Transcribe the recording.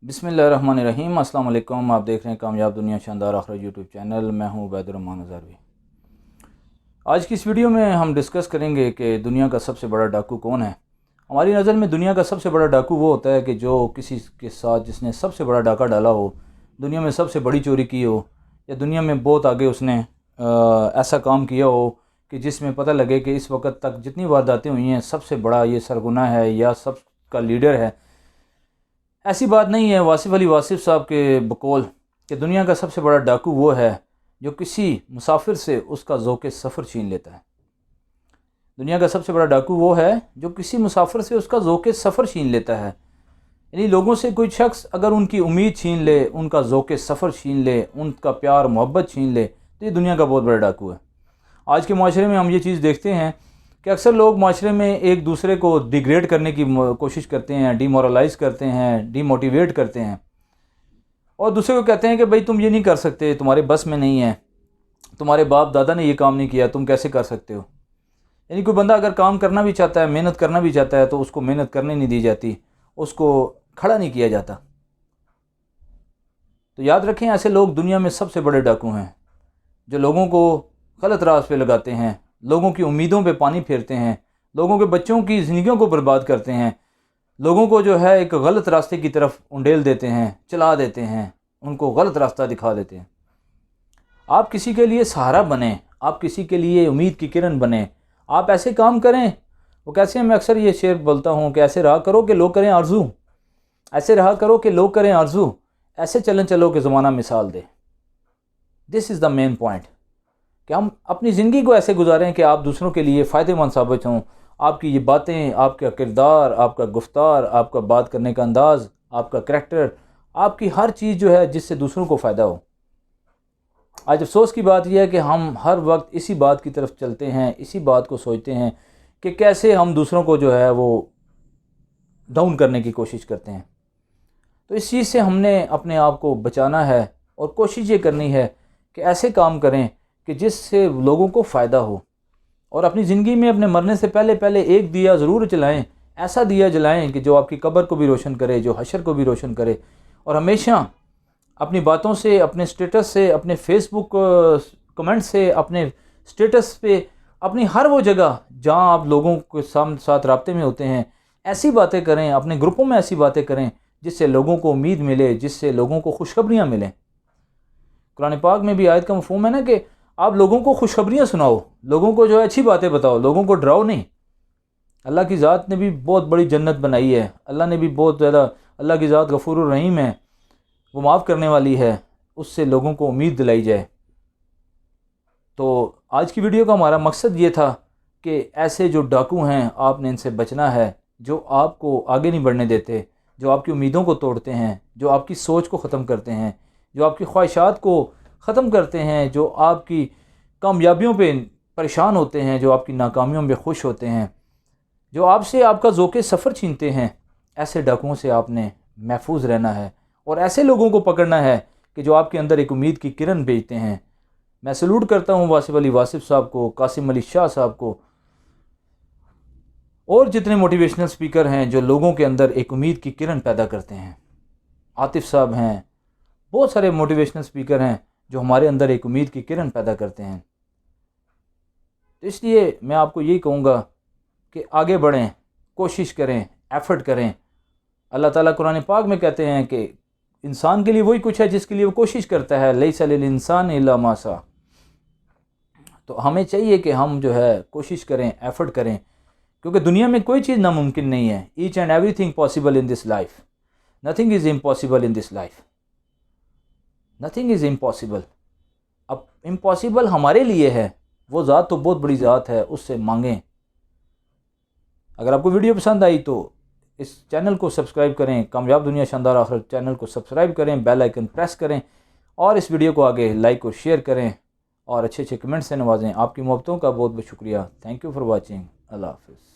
بسم اللہ الرحمن الرحیم۔ السلام علیکم، آپ دیکھ رہے ہیں کامیاب دنیا شاندار آخرت یوٹیوب چینل۔ میں ہوں عبید الرحمن ہزاروی۔ آج کی اس ویڈیو میں ہم ڈسکس کریں گے کہ دنیا کا سب سے بڑا ڈاکو کون ہے۔ ہماری نظر میں دنیا کا سب سے بڑا ڈاکو وہ ہوتا ہے کہ جو کسی کے ساتھ جس نے سب سے بڑا ڈاکہ ڈالا ہو، دنیا میں سب سے بڑی چوری کی ہو، یا دنیا میں بہت آگے اس نے ایسا کام کیا ہو کہ جس میں پتہ لگے کہ اس وقت تک جتنی وارداتیں ہوئی ہیں سب سے بڑا یہ سرغنہ ہے یا سب کا لیڈر ہے۔ ایسی بات نہیں ہے واصف علی واصف صاحب کے بقول کہ دنیا کا سب سے بڑا ڈاکو وہ ہے جو کسی مسافر سے اس کا ذوق سفر چھین لیتا ہے۔ دنیا کا سب سے بڑا ڈاکو وہ ہے جو کسی مسافر سے اس کا ذوق سفر چھین لیتا ہے۔ یعنی لوگوں سے کوئی شخص اگر ان کی امید چھین لے، ان کا ذوق سفر چھین لے، ان کا پیار محبت چھین لے، تو یہ دنیا کا بہت بڑا ڈاکو ہے۔ آج کے معاشرے میں ہم یہ چیز دیکھتے ہیں کہ اکثر لوگ معاشرے میں ایک دوسرے کو ڈیگریڈ کرنے کی کوشش کرتے ہیں، ڈی مورلائز کرتے ہیں، ڈی موٹیویٹ کرتے ہیں، اور دوسرے کو کہتے ہیں کہ بھئی تم یہ نہیں کر سکتے، تمہارے بس میں نہیں ہے، تمہارے باپ دادا نے یہ کام نہیں کیا، تم کیسے کر سکتے ہو۔ یعنی کوئی بندہ اگر کام کرنا بھی چاہتا ہے، محنت کرنا بھی چاہتا ہے، تو اس کو محنت کرنے نہیں دی جاتی، اس کو کھڑا نہیں کیا جاتا۔ تو یاد رکھیں، ایسے لوگ دنیا میں سب سے بڑے ڈاکو ہیں، جو لوگوں کو غلط راہ پہ لگاتے ہیں، لوگوں کی امیدوں پہ پانی پھیرتے ہیں، لوگوں کے بچوں کی زندگیوں کو برباد کرتے ہیں، لوگوں کو جو ہے ایک غلط راستے کی طرف انڈیل دیتے ہیں، چلا دیتے ہیں، ان کو غلط راستہ دکھا دیتے ہیں۔ آپ کسی کے لیے سہارا بنیں، آپ کسی کے لیے امید کی کرن بنیں، آپ ایسے کام کریں۔ وہ کیسے ہیں، میں اکثر یہ شعر بولتا ہوں کہ ایسے رہا کرو کہ لوگ کریں آرزو، ایسے رہا کرو کہ لوگ کریں آرزو، ایسے چلو کہ زمانہ مثال دے۔ دس از دا مین پوائنٹ، کہ ہم اپنی زندگی کو ایسے گزاریں کہ آپ دوسروں کے لیے فائدہ مند ثابت ہوں۔ آپ کی یہ باتیں، آپ کا کردار، آپ کا گفتار، آپ کا بات کرنے کا انداز، آپ کا کریکٹر، آپ کی ہر چیز جو ہے جس سے دوسروں کو فائدہ ہو۔ آج افسوس کی بات یہ ہے کہ ہم ہر وقت اسی بات کی طرف چلتے ہیں، اسی بات کو سوچتے ہیں کہ کیسے ہم دوسروں کو جو ہے وہ ڈاؤن کرنے کی کوشش کرتے ہیں۔ تو اس چیز سے ہم نے اپنے آپ کو بچانا ہے، اور کوشش یہ کرنی ہے کہ ایسے کام کریں کہ جس سے لوگوں کو فائدہ ہو، اور اپنی زندگی میں اپنے مرنے سے پہلے ایک دیا ضرور جلائیں، ایسا دیا جلائیں کہ جو آپ کی قبر کو بھی روشن کرے، جو حشر کو بھی روشن کرے۔ اور ہمیشہ اپنی باتوں سے، اپنے سٹیٹس سے، اپنے فیس بک کمنٹ سے، اپنے سٹیٹس پہ، اپنی ہر وہ جگہ جہاں آپ لوگوں کے ساتھ رابطے میں ہوتے ہیں، ایسی باتیں کریں، اپنے گروپوں میں ایسی باتیں کریں جس سے لوگوں کو امید ملے، جس سے لوگوں کو خوشخبریاں ملیں۔ قرآن پاک میں بھی آیت کا مفہوم ہے نا کہ آپ لوگوں کو خوشخبریاں سناؤ، لوگوں کو جو ہے اچھی باتیں بتاؤ، لوگوں کو ڈراؤ نہیں۔ اللہ کی ذات نے بھی بہت بڑی جنت بنائی ہے، اللہ نے بھی بہت زیادہ، اللہ کی ذات غفور الرحیم ہے، وہ معاف کرنے والی ہے، اس سے لوگوں کو امید دلائی جائے۔ تو آج کی ویڈیو کا ہمارا مقصد یہ تھا کہ ایسے جو ڈاکو ہیں آپ نے ان سے بچنا ہے، جو آپ کو آگے نہیں بڑھنے دیتے، جو آپ کی امیدوں کو توڑتے ہیں، جو آپ کی سوچ کو ختم کرتے ہیں، جو آپ کی خواہشات کو ختم کرتے ہیں، جو آپ کی کامیابیوں پہ پریشان ہوتے ہیں، جو آپ کی ناکامیوں پہ خوش ہوتے ہیں، جو آپ سے آپ کا ذوق سفر چھینتے ہیں۔ ایسے ڈاکوؤں سے آپ نے محفوظ رہنا ہے، اور ایسے لوگوں کو پکڑنا ہے کہ جو آپ کے اندر ایک امید کی کرن بھیجتے ہیں۔ میں سلوٹ کرتا ہوں واصف علی واصف صاحب کو، قاسم علی شاہ صاحب کو، اور جتنے موٹیویشنل سپیکر ہیں جو لوگوں کے اندر ایک امید کی کرن پیدا کرتے ہیں۔ عاطف صاحب ہیں، بہت سارے موٹیویشنل سپیکر ہیں جو ہمارے اندر ایک امید کی کرن پیدا کرتے ہیں۔ تو اس لیے میں آپ کو یہی کہوں گا کہ آگے بڑھیں، کوشش کریں، ایفرٹ کریں۔ اللہ تعالیٰ قرآن پاک میں کہتے ہیں کہ انسان کے لیے وہی کچھ ہے جس کے لیے وہ کوشش کرتا ہے، لیس للانسان الا ما سعی۔ تو ہمیں چاہیے کہ ہم جو ہے کوشش کریں، ایفرٹ کریں، کیونکہ دنیا میں کوئی چیز ناممکن نہیں ہے۔ Each and everything possible in this life, nothing is impossible in this life, nothing is impossible. اب امپاسبل ہمارے لیے ہے، وہ ذات تو بہت بڑی ذات ہے، اس سے مانگیں۔ اگر آپ کو ویڈیو پسند آئی تو اس چینل کو سبسکرائب کریں، کامیاب دنیا شاندار آخرت چینل کو سبسکرائب کریں، بیل آئیکن پریس کریں، اور اس ویڈیو کو آگے لائک اور شیئر کریں، اور اچھے کمنٹ سے نوازیں۔ آپ کی محبتوں کا بہت بہت شکریہ۔ Thank you for watching. اللہ حافظ۔